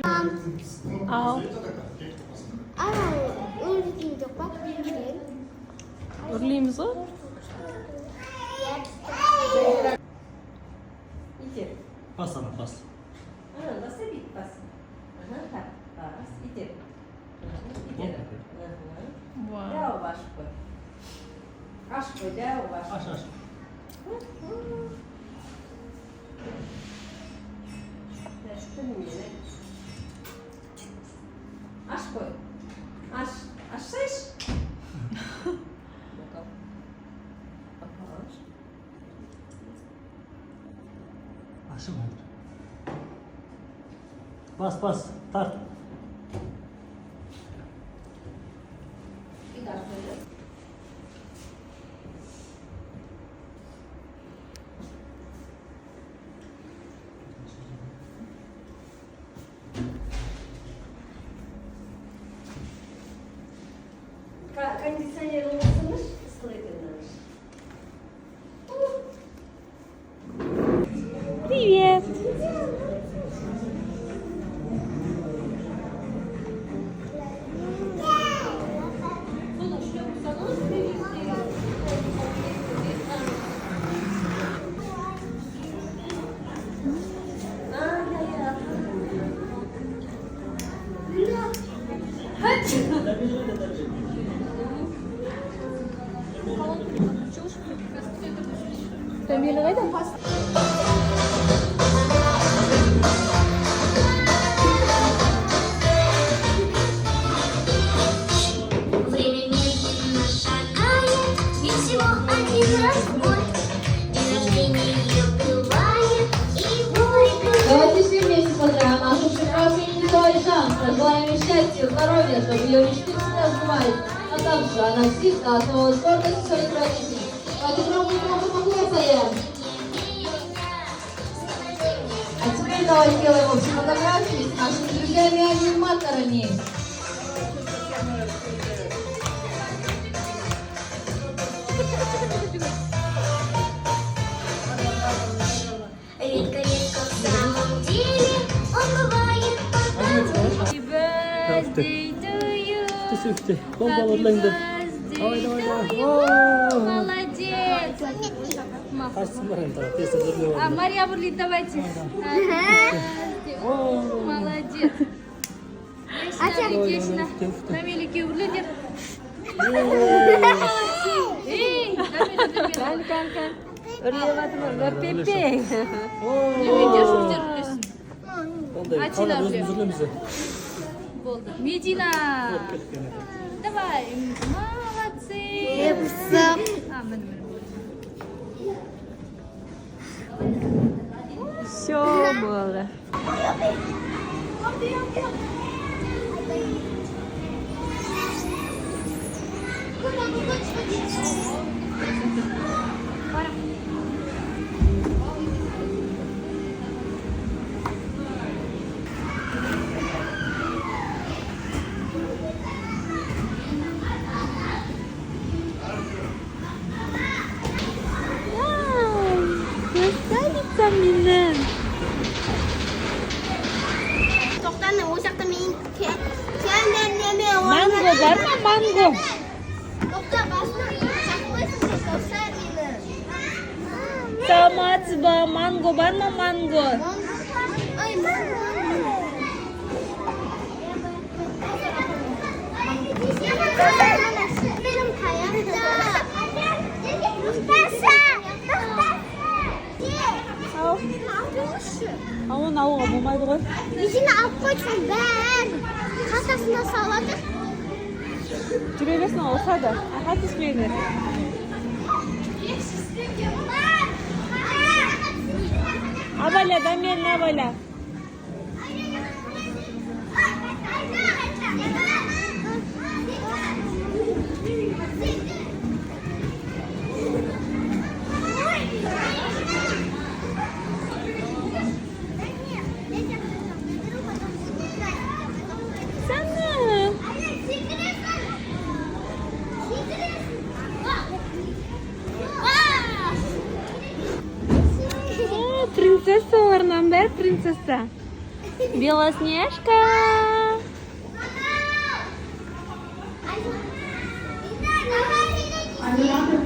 Al. Öldürecek bak. Urlayayım o. Bas ama bas. Você passa. Tá. Passa. Inteiro. Inteiro. Wow. Del baixo. Acho que foi del baixo. Aç aç. Desta menina. Acho que foi. Acho 6. Aşım oldu. Bas bas. Tart. Bir daha söyle. Кондиционер olmasınız, ıslıydınız. Привет. Время медленно шагает, ведь всего один раз в год. День рождения ее бывает, и горько. Давайте все вместе поздравим нашу прекрасную Николай Жан. Пожелаем ей счастья, здоровья, чтобы ее мечты всегда сбывались. А также она всегда оставалась гордостью своих родителей. Давайте громко похлопаем. А теперь давайте сделаем общие фотографии с нашими друзьями и аниматорами. Редко-редко в самом деле он бывает Happy birthday to you. Üfte üfte. Bol bol Happy orlayın da. birthday Давай давай to давай. you. Oo. Молодец. Kaçsın bakayım daha. Test hazırlıyor. А, Мария Бурлит, давайте. Молодец. Вечно, на великий урлетер. Эй, Камиль. Пепе. Oldu. Açın Kalk abi. hızlı bize. Медина. Давай. Молодцы. Все было. Красавица Минен. Тоқтаны ол жақта мен неме Манго бар ма, манго? тоқта басына жақпайсың тоқта мені Саламатсызбы, манго бар ма, манго? ой менің таямда А оны алуға болмайды ғой. Мешені алып қойсын бәрін қалтасына салады. Жүре берсін, алсады. Хат түспейді. Абайла, Дамелін абайла. Принцессаларынан бәрі принцесса. Белоснежка. Давай.